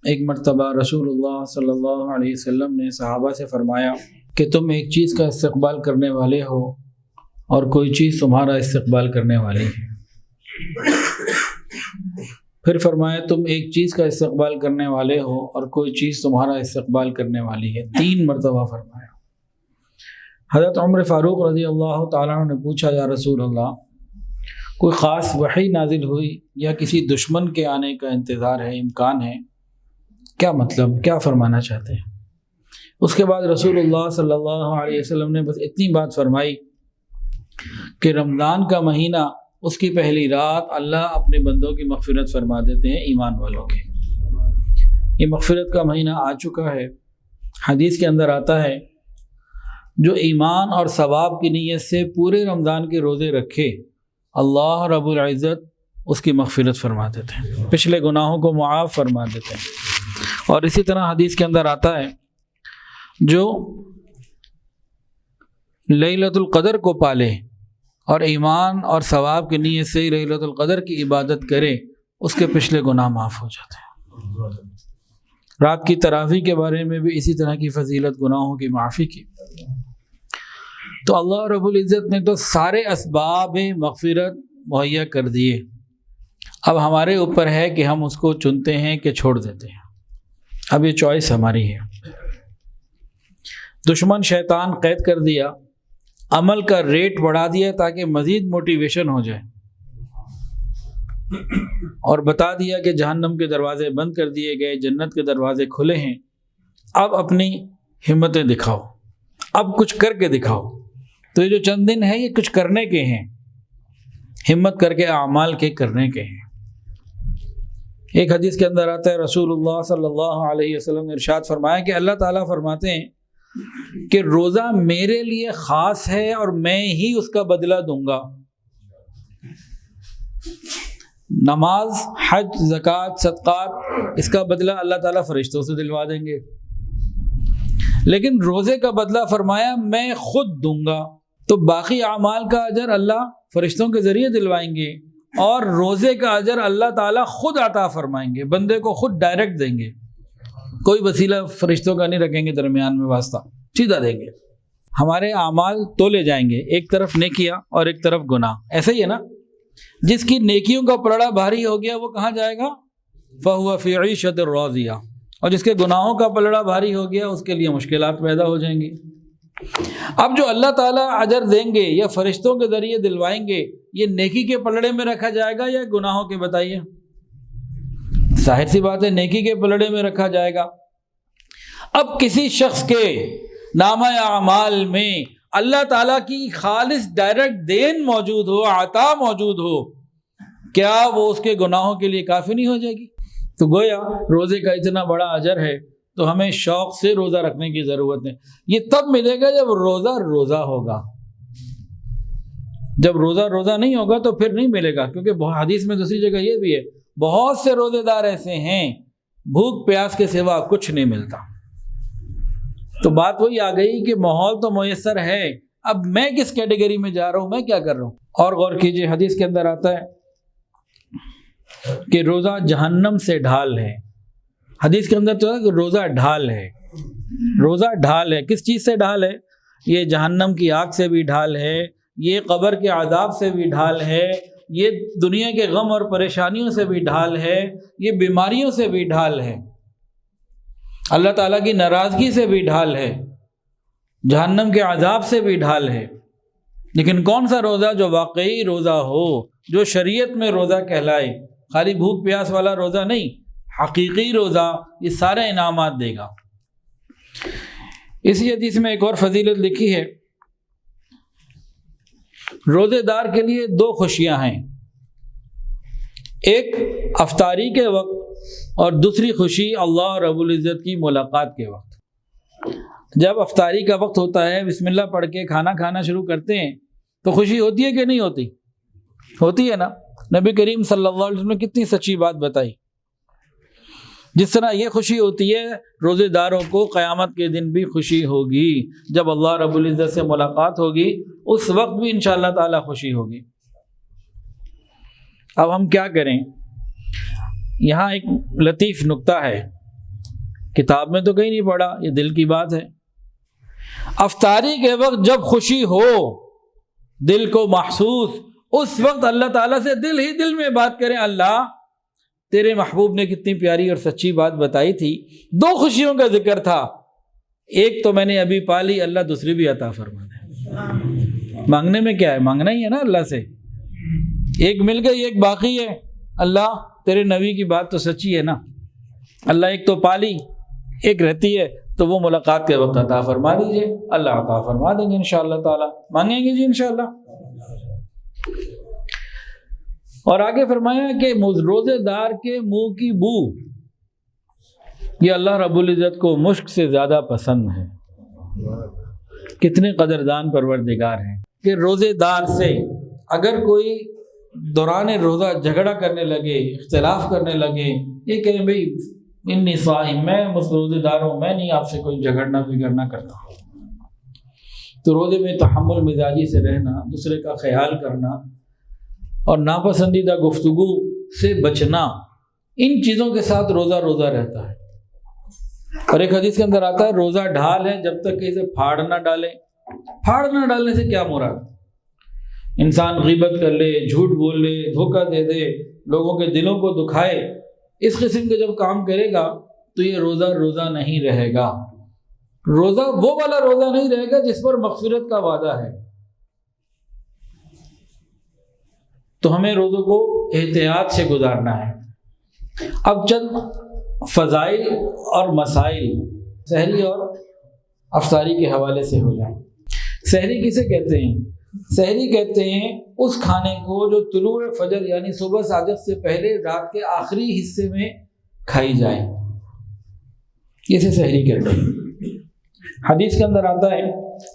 ایک مرتبہ رسول اللہ صلی اللہ علیہ وسلم نے صحابہ سے فرمایا کہ تم ایک چیز کا استقبال کرنے والے ہو اور کوئی چیز تمہارا استقبال کرنے والی ہے۔ پھر فرمایا تم ایک چیز کا استقبال کرنے والے ہو اور کوئی چیز تمہارا استقبال کرنے والی ہے، 3 مرتبہ فرمایا۔ حضرت عمر فاروق رضی اللہ تعالیٰ عنہ نے پوچھا یا رسول اللہ، کوئی خاص وحی نازل ہوئی یا کسی دشمن کے آنے کا انتظار ہے، امکان ہے؟ کیا مطلب، کیا فرمانا چاہتے ہیں؟ اس کے بعد رسول اللہ صلی اللہ علیہ وسلم نے بس اتنی بات فرمائی کہ رمضان کا مہینہ، اس کی پہلی رات اللہ اپنے بندوں کی مغفرت فرما دیتے ہیں، ایمان والوں کے۔ یہ مغفرت کا مہینہ آ چکا ہے۔ حدیث کے اندر آتا ہے جو ایمان اور ثواب کی نیت سے پورے رمضان کے روزے رکھے، اللہ رب العزت اس کی مغفرت فرما دیتے ہیں، پچھلے گناہوں کو معاف فرما دیتے ہیں۔ اور اسی طرح حدیث کے اندر آتا ہے جو لیلۃ القدر کو پالے اور ایمان اور ثواب کی نیت سے ہی لیلۃ القدر کی عبادت کرے، اس کے پچھلے گناہ معاف ہو جاتے ہیں۔ رات کی تراویح کے بارے میں بھی اسی طرح کی فضیلت، گناہوں کی معافی کی۔ تو اللہ رب العزت نے تو سارے اسباب مغفرت مہیا کر دیے، اب ہمارے اوپر ہے کہ ہم اس کو چنتے ہیں کہ چھوڑ دیتے ہیں۔ اب یہ چوائس ہماری ہے۔ دشمن شیطان قید کر دیا، عمل کا ریٹ بڑھا دیا تاکہ مزید موٹیویشن ہو جائے، اور بتا دیا کہ جہنم کے دروازے بند کر دیے گئے، جنت کے دروازے کھلے ہیں، اب اپنی ہمتیں دکھاؤ، اب کچھ کر کے دکھاؤ۔ تو یہ جو چند دن ہیں یہ کچھ کرنے کے ہیں، ہمت کر کے اعمال کے کرنے کے ہیں۔ ایک حدیث کے اندر آتا ہے رسول اللہ صلی اللہ علیہ وسلم نے ارشاد فرمایا کہ اللہ تعالیٰ فرماتے ہیں کہ روزہ میرے لیے خاص ہے اور میں ہی اس کا بدلہ دوں گا۔ نماز، حج، زکوٰۃ، صدقات، اس کا بدلہ اللہ تعالیٰ فرشتوں سے دلوا دیں گے، لیکن روزے کا بدلہ فرمایا میں خود دوں گا۔ تو باقی اعمال کا اجر اللہ فرشتوں کے ذریعے دلوائیں گے، اور روزے کا اجر اللہ تعالیٰ خود عطا فرمائیں گے، بندے کو خود ڈائریکٹ دیں گے، کوئی وسیلہ فرشتوں کا نہیں رکھیں گے درمیان میں واسطہ، سیدھا دیں گے۔ ہمارے اعمال تولے جائیں گے، ایک طرف نیکیاں اور ایک طرف گناہ، ایسا ہی ہے نا؟ جس کی نیکیوں کا پلڑا بھاری ہو گیا وہ کہاں جائے گا؟ فَهُوَ فِي عِيشَةٍ رَاضِيَةٍ، اور جس کے گناہوں کا پلڑا بھاری ہو گیا اس کے لیے مشکلات پیدا ہو جائیں گی۔ اب جو اللہ تعالیٰ اجر دیں گے یا فرشتوں کے ذریعے دلوائیں گے، یہ نیکی کے پلڑے میں رکھا جائے گا یا گناہوں کے؟ بتائیے، ظاہر سی بات ہے نیکی کے پلڑے میں رکھا جائے گا۔ اب کسی شخص کے نامہ اعمال میں اللہ تعالیٰ کی خالص ڈائریکٹ دین موجود ہو، عطا موجود ہو، کیا وہ اس کے گناہوں کے لیے کافی نہیں ہو جائے گی؟ تو گویا روزے کا اتنا بڑا اجر ہے تو ہمیں شوق سے روزہ رکھنے کی ضرورت ہے۔ یہ تب ملے گا جب روزہ روزہ ہوگا، جب روزہ روزہ نہیں ہوگا تو پھر نہیں ملے گا، کیونکہ حدیث میں دوسری جگہ یہ بھی ہے بہت سے روزے دار ایسے ہیں بھوک پیاس کے سوا کچھ نہیں ملتا۔ تو بات وہی آ گئی کہ ماحول تو میسر ہے، اب میں کس کیٹیگری میں جا رہا ہوں، میں کیا کر رہا ہوں؟ اور غور کیجئے، حدیث کے اندر آتا ہے کہ روزہ جہنم سے ڈھال ہے۔ حدیث کے اندر تو ہے کہ روزہ ڈھال ہے، روزہ ڈھال ہے۔ کس چیز سے ڈھال ہے؟ یہ جہنم کی آگ سے بھی ڈھال ہے، یہ قبر کے عذاب سے بھی ڈھال ہے، یہ دنیا کے غم اور پریشانیوں سے بھی ڈھال ہے، یہ بیماریوں سے بھی ڈھال ہے، اللہ تعالیٰ کی ناراضگی سے بھی ڈھال ہے، جہنم کے عذاب سے بھی ڈھال ہے۔ لیکن کون سا روزہ؟ جو واقعی روزہ ہو، جو شریعت میں روزہ کہلائے، خالی بھوک پیاس والا روزہ نہیں، حقیقی روزہ یہ سارے انعامات دے گا۔ اسی حدیث میں ایک اور فضیلت لکھی ہے، روزے دار کے لیے 2 خوشیاں ہیں، ایک افطاری کے وقت اور دوسری خوشی اللہ رب العزت کی ملاقات کے وقت۔ جب افطاری کا وقت ہوتا ہے، بسم اللہ پڑھ کے کھانا کھانا شروع کرتے ہیں تو خوشی ہوتی ہے کہ نہیں ہوتی؟ ہوتی ہے نا؟ نبی کریم صلی اللہ علیہ وسلم نے کتنی سچی بات بتائی۔ جس طرح یہ خوشی ہوتی ہے، روزے داروں کو قیامت کے دن بھی خوشی ہوگی، جب اللہ رب العزت سے ملاقات ہوگی اس وقت بھی انشاءاللہ تعالی خوشی ہوگی۔ اب ہم کیا کریں؟ یہاں ایک لطیف نکتہ ہے کتاب میں تو کہیں نہیں پڑھا، یہ دل کی بات ہے۔ افطاری کے وقت جب خوشی ہو دل کو محسوس، اس وقت اللہ تعالیٰ سے دل ہی دل میں بات کریں، اللہ تیرے محبوب نے کتنی پیاری اور سچی بات بتائی تھی، 2 خوشیوں کا ذکر تھا، ایک تو میں نے ابھی پالی، اللہ دوسری بھی عطا فرما دے۔ مانگنے میں کیا ہے، مانگنا ہی ہے نا اللہ سے، ایک مل گئی ایک باقی ہے، اللہ تیرے نبی کی بات تو سچی ہے نا، اللہ ایک تو پالی ایک رہتی ہے، تو وہ ملاقات کے وقت عطا فرما دیجئے، اللہ عطا فرما دیں گے انشاءاللہ تعالی، مانگیں گے جی انشاءاللہ۔ اور آگے فرمایا کہ روزے دار کے منہ کی بو یہ اللہ رب العزت کو مشک سے زیادہ پسند ہے۔ کتنے قدردان پروردگار ہیں کہ روزے دار سے اگر کوئی دوران روزہ جھگڑا کرنے لگے، اختلاف کرنے لگے، یہ کہیں بھئی انی صائم، میں روزے دار ہوں، میں نہیں آپ سے کوئی جھگڑنا بگڑنا کرتا، تو روزے میں تحمل مزاجی سے رہنا، دوسرے کا خیال کرنا اور ناپسندیدہ گفتگو سے بچنا، ان چیزوں کے ساتھ روزہ رہتا ہے۔ اور ایک حدیث کے اندر آتا ہے روزہ ڈھال ہے جب تک کہ اسے پھاڑ نہ ڈالے۔ پھاڑ نہ ڈالنے سے کیا مراد؟ انسان غیبت کر لے، جھوٹ بول لے، دھوکہ دے دے، لوگوں کے دلوں کو دکھائے، اس قسم کے جب کام کرے گا تو یہ روزہ نہیں رہے گا۔ روزہ وہ والا روزہ نہیں رہے گا جس پر مغفرت کا وعدہ ہے۔ تو ہمیں روزوں کو احتیاط سے گزارنا ہے۔ اب چند فضائل اور مسائل سحری اور افطاری کے حوالے سے ہو جائیں۔ سحری کسے کہتے ہیں؟ سحری کہتے ہیں اس کھانے کو جو طلوع فجر یعنی صبح صادق سے پہلے رات کے آخری حصے میں کھائی جائے، اسے سحری کہتے ہیں۔ حدیث کے اندر آتا ہے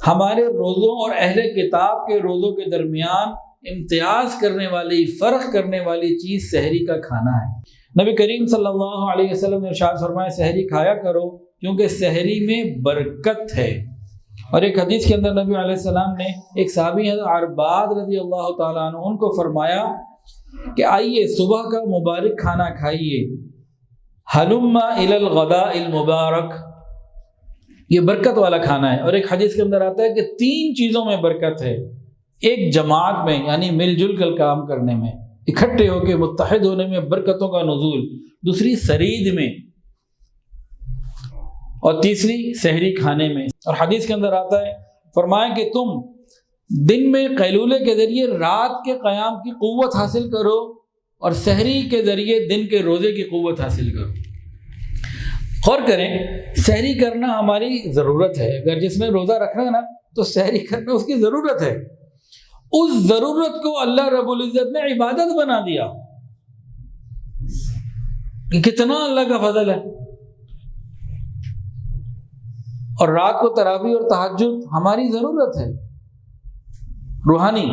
ہمارے روزوں اور اہل کتاب کے روزوں کے درمیان امتیاز کرنے والی، فرق کرنے والی چیز سحری کا کھانا ہے۔ نبی کریم صلی اللہ علیہ وسلم نے ارشاد فرمایا سحری کھایا کرو کیونکہ سحری میں برکت ہے۔ اور ایک حدیث کے اندر نبی علیہ السلام نے ایک صحابی حضرت عرباد رضی اللہ تعالیٰ عنہ ان کو فرمایا کہ آئیے صبح کا مبارک کھانا کھائیے، ہلم الی الغداء المبارک، یہ برکت والا کھانا ہے۔ اور ایک حدیث کے اندر آتا ہے کہ 3 چیزوں میں برکت ہے، ایک جماعت میں یعنی مل جل کر کام کرنے میں، اکٹھے ہو کے متحد ہونے میں برکتوں کا نزول، دوسری سرید میں، اور تیسری سحری کھانے میں۔ اور حدیث کے اندر آتا ہے فرمایا کہ تم دن میں قیلولے کے ذریعے رات کے قیام کی قوت حاصل کرو اور سحری کے ذریعے دن کے روزے کی قوت حاصل کرو۔ غور کریں، سحری کرنا ہماری ضرورت ہے، اگر جس نے روزہ رکھنا ہے نا تو سحری کرنا اس کی ضرورت ہے۔ اس ضرورت کو اللہ رب العزت نے عبادت بنا دیا، کتنا اللہ کا فضل ہے۔ اور رات کو تراویح اور تہجد ہماری ضرورت ہے روحانی،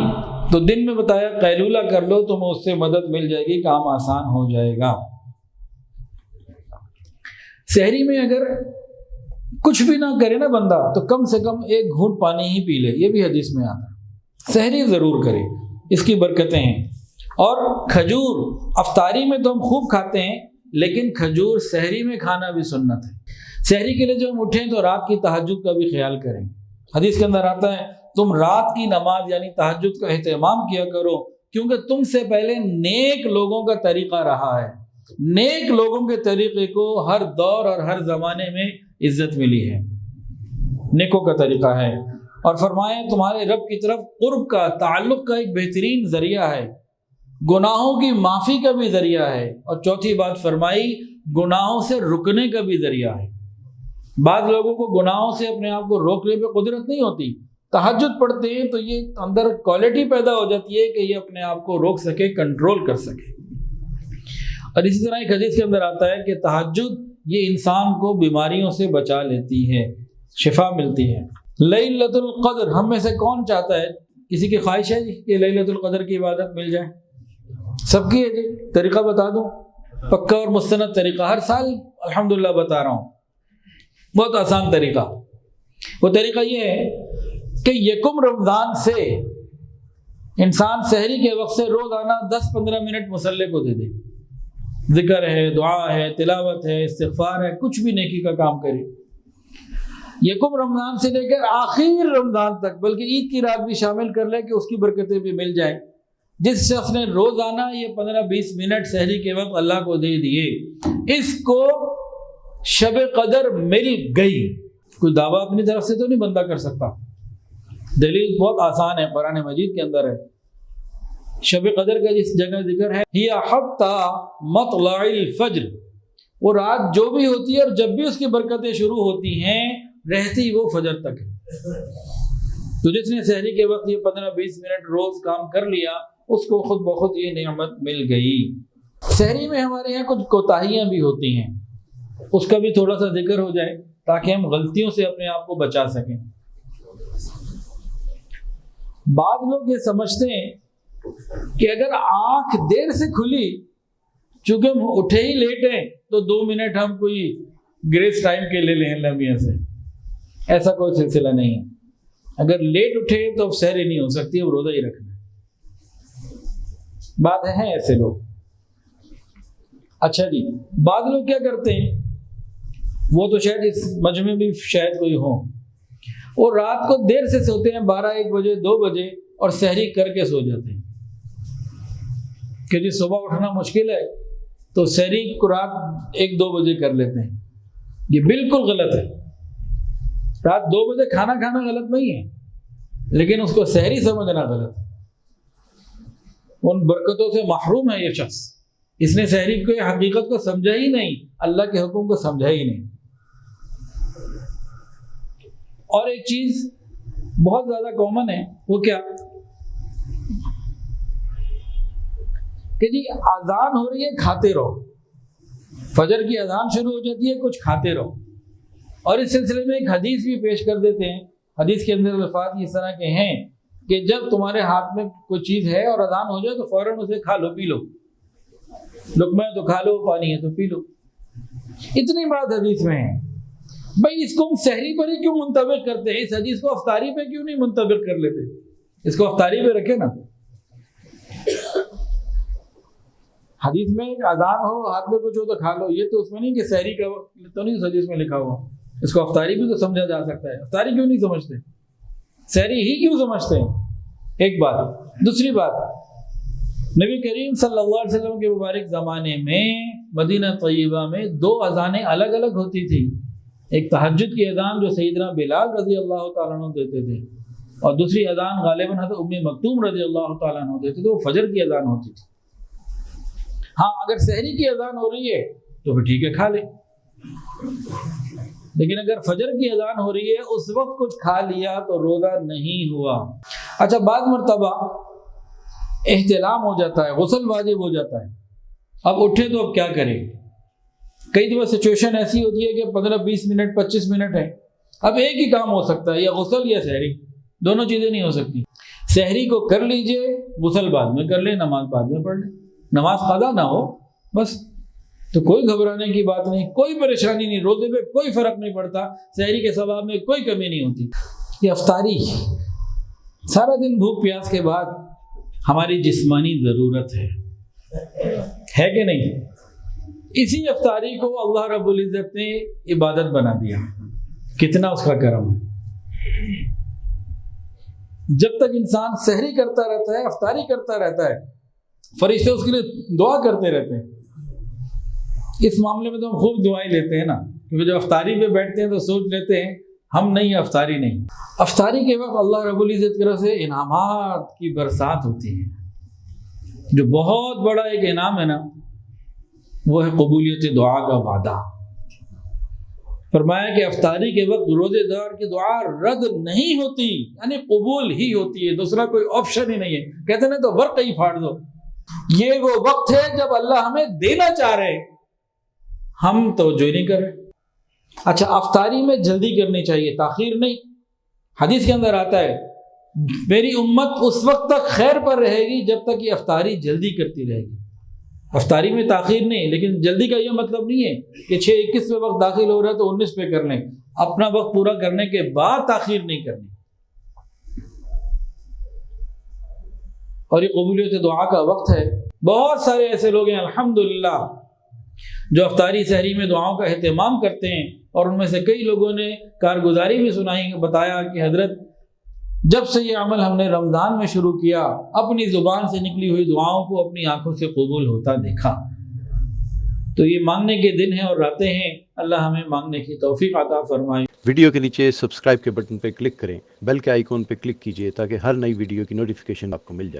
تو دن میں بتایا قیلولہ کر لو تمہیں اس سے مدد مل جائے گی، کام آسان ہو جائے گا۔ سحری میں اگر کچھ بھی نہ کرے نا بندہ تو کم سے کم 1 گھونٹ پانی ہی پی لے، یہ بھی حدیث میں آتا ہے۔ سحری ضرور کرے، اس کی برکتیں ہیں۔ اور کھجور افطاری میں تو ہم خوب کھاتے ہیں، لیکن کھجور سحری میں کھانا بھی سنت ہے۔ سحری کے لیے جو ہم اٹھیں تو رات کی تہجد کا بھی خیال کریں۔ حدیث کے اندر آتا ہے تم رات کی نماز یعنی تہجد کا اہتمام کیا کرو کیونکہ تم سے پہلے نیک لوگوں کا طریقہ رہا ہے، نیک لوگوں کے طریقے کو ہر دور اور ہر زمانے میں عزت ملی ہے، نیکوں کا طریقہ ہے۔ اور فرمائے تمہارے رب کی طرف قرب کا، تعلق کا ایک بہترین ذریعہ ہے، گناہوں کی معافی کا بھی ذریعہ ہے، اور چوتھی بات فرمائی گناہوں سے رکنے کا بھی ذریعہ ہے۔ بعض لوگوں کو گناہوں سے اپنے آپ کو روکنے پہ قدرت نہیں ہوتی، تہجد پڑھتے ہیں تو یہ اندر کوالٹی پیدا ہو جاتی ہے کہ یہ اپنے آپ کو روک سکے، کنٹرول کر سکے۔ اور اسی طرح ایک حدیث کے اندر آتا ہے کہ تہجد یہ انسان کو بیماریوں سے بچا لیتی ہے، شفا ملتی ہے۔ لیلۃ القدر ہم میں سے کون چاہتا ہے، کسی کی خواہش ہے جی کہ لیلۃ القدر کی عبادت مل جائے؟ سب کی ہے جی۔ طریقہ بتا دوں، پکا اور مستند طریقہ، ہر سال الحمدللہ بتا رہا ہوں، بہت آسان طریقہ۔ وہ طریقہ یہ ہے کہ یکم رمضان سے انسان سحری کے وقت سے روزانہ 10-15 منٹ مصلی کو دے دے، ذکر ہے، دعا ہے، تلاوت ہے، استغفار ہے، کچھ بھی نیکی کا کام کرے، یکم رمضان سے لے کر آخر رمضان تک، بلکہ عید کی رات بھی شامل کر لے کہ اس کی برکتیں بھی مل جائیں۔ جس شخص نے روزانہ یہ 15-20 منٹ سحری کے وقت اللہ کو دے دیے، اس کو شب قدر مل گئی۔ کوئی دعویٰ اپنی طرف سے تو نہیں بندہ کر سکتا، دلیل بہت آسان ہے، قرآن مجید کے اندر ہے۔ شب قدر کا جس جگہ ذکر ہے، ہی حتی مطلع الفجر، وہ رات جو بھی ہوتی ہے اور جب بھی اس کی برکتیں شروع ہوتی ہیں رہتی وہ فجر تک ہے۔ تو جس نے سحری کے وقت یہ 15-20 منٹ روز کام کر لیا، اس کو خود بخود یہ نعمت مل گئی۔ سحری میں ہمارے یہاں کچھ کوتاہیاں بھی ہوتی ہیں، اس کا بھی تھوڑا سا ذکر ہو جائے تاکہ ہم غلطیوں سے اپنے آپ کو بچا سکیں۔ بعض لوگ یہ سمجھتے ہیں کہ اگر آنکھ دیر سے کھلی، چونکہ ہم اٹھے ہی لیٹ ہیں، تو 2 منٹ ہم کوئی گریس ٹائم کے لے لیں اللہ میاں سے۔ ایسا کوئی سلسلہ نہیں ہے، اگر لیٹ اٹھے تو اب سحری نہیں ہو سکتی، اب روزہ ہی رکھنا ہے۔ بات ہے ایسے لوگ۔ اچھا جی، بعض لوگ کیا کرتے ہیں، وہ تو شاید اس مجمع میں شاید کوئی ہو، اور رات کو دیر سے سوتے ہیں، 12-1 بجے 2 بجے، اور سحری کر کے سو جاتے ہیں کہ جی صبح اٹھنا مشکل ہے تو سحری کو رات 1-2 بجے کر لیتے ہیں۔ یہ بالکل غلط ہے۔ رات 2 بجے کھانا کھانا غلط نہیں ہے، لیکن اس کو سحری سمجھنا غلط ہے۔ ان برکتوں سے محروم ہے یہ شخص، اس نے سحری کی حقیقت کو سمجھا ہی نہیں، اللہ کے حکم کو سمجھا ہی نہیں۔ اور ایک چیز بہت زیادہ کامن ہے، وہ کیا کہ جی اذان ہو رہی ہے کھاتے رہو، فجر کی اذان شروع ہو جاتی ہے کچھ کھاتے رہو۔ اور اس سلسلے میں ایک حدیث بھی پیش کر دیتے ہیں، حدیث کے اندر الفاظ اس طرح کے ہیں کہ جب تمہارے ہاتھ میں کوئی چیز ہے اور اذان ہو جائے تو فوراً اسے کھا لو، پی لو، لقمہ ہے تو کھا لو، پانی ہے تو پی لو۔ اتنی بات حدیث میں ہے۔ بھائی اس کو ہم سحری پر ہی کیوں منطبق کرتے ہیں؟ اس حدیث کو افطاری پہ کیوں نہیں منطبق کر لیتے؟ اس کو افطاری پہ رکھے نا۔ حدیث میں اذان ہو، ہاتھ میں کچھ ہو تو کھا لو، یہ تو اس میں نہیں کہ سحری کا وقت تو نہیں اس حدیث میں لکھا ہوا۔ اس کو افطاری بھی تو سمجھا جا سکتا ہے، افطاری کیوں نہیں سمجھتے؟ سحری ہی کیوں سمجھتے ہیں؟ ایک بات۔ دوسری بات، نبی کریم صلی اللہ علیہ وسلم کے مبارک زمانے میں مدینہ طیبہ میں 2 اذانیں الگ الگ ہوتی تھی۔ ایک تہجد کی اذان جو سیدنا بلال رضی اللہ تعالیٰ عنہ دیتے تھے، اور دوسری اذان غالباً حضرت ام مکتوم رضی اللہ تعالیٰ عنہ دیتے تھے، وہ فجر کی اذان ہوتی تھی۔ ہاں اگر سحری کی اذان ہو رہی ہے تو پھر ٹھیک ہے کھا لے، لیکن اگر فجر کی اذان ہو رہی ہے اس وقت کچھ کھا لیا تو روزہ نہیں ہوا۔ اچھا، بعض مرتبہ احتلام ہو جاتا ہے، غسل واجب ہو جاتا ہے، اب اٹھے تو اب کیا کریں؟ کئی دفعہ سچویشن ایسی ہوتی ہے کہ 15-20 منٹ 25 منٹ ہے، اب ایک ہی کام ہو سکتا ہے، یا غسل یا سحری، دونوں چیزیں نہیں ہو سکتی۔ سحری کو کر لیجئے، غسل بعد میں کر لیں، نماز بعد میں پڑھ لیں، نماز قضا نہ ہو بس، تو کوئی گھبرانے کی بات نہیں، کوئی پریشانی نہیں، روزے پہ کوئی فرق نہیں پڑتا، سحری کے ثواب میں کوئی کمی نہیں ہوتی۔ یہ افطاری سارا دن بھوک پیاس کے بعد ہماری جسمانی ضرورت ہے کہ نہیں؟ اسی افطاری کو اللہ رب العزت نے عبادت بنا دیا، کتنا اس کا کرم ہے۔ جب تک انسان سحری کرتا رہتا ہے، افطاری کرتا رہتا ہے، فرشتے اس کے لیے دعا کرتے رہتے ہیں۔ اس معاملے میں تو ہم خوب دعائیں لیتے ہیں نا، کیونکہ جب افطاری پہ بیٹھتے ہیں تو سوچ لیتے ہیں ہم نہیں، افطاری نہیں۔ افطاری کے وقت اللہ رب العزت کی طرف سے انعامات کی برسات ہوتی ہے۔ جو بہت بڑا ایک انعام ہے نا، وہ ہے قبولیت دعا کا وعدہ۔ فرمایا کہ افطاری کے وقت روزے دار کی دعا رد نہیں ہوتی، یعنی قبول ہی ہوتی ہے، دوسرا کوئی آپشن ہی نہیں ہے۔ کہتے ہیں تو ورق ہی پھاڑ دو، یہ وہ وقت ہے جب اللہ ہمیں دینا چاہ رہے، ہم توجہ نہیں کر رہے۔ اچھا، افطاری میں جلدی کرنی چاہیے، تاخیر نہیں۔ حدیث کے اندر آتا ہے میری امت اس وقت تک خیر پر رہے گی جب تک یہ افطاری جلدی کرتی رہے گی۔ افطاری میں تاخیر نہیں، لیکن جلدی کا یہ مطلب نہیں ہے کہ 6:21 میں وقت داخل ہو رہا ہے تو 19 پہ کر لیں، اپنا وقت پورا کرنے کے بعد تاخیر نہیں کرنی۔ اور یہ قبولیت دعا کا وقت ہے۔ بہت سارے ایسے لوگ ہیں الحمدللہ جو افطاری سحری میں دعاؤں کا اہتمام کرتے ہیں، اور ان میں سے کئی لوگوں نے کارگزاری بھی سنائی، بتایا کہ حضرت جب سے یہ عمل ہم نے رمضان میں شروع کیا، اپنی زبان سے نکلی ہوئی دعاؤں کو اپنی آنکھوں سے قبول ہوتا دیکھا۔ تو یہ مانگنے کے دن ہیں اور راتیں ہیں، اللہ ہمیں مانگنے کی توفیق عطا فرمائے۔ ویڈیو کے نیچے سبسکرائب کے بٹن پہ کلک کریں، بیل کے آئیکن پہ کلک کیجئے تاکہ ہر نئی ویڈیو کی نوٹیفیکیشن آپ کو مل جائے۔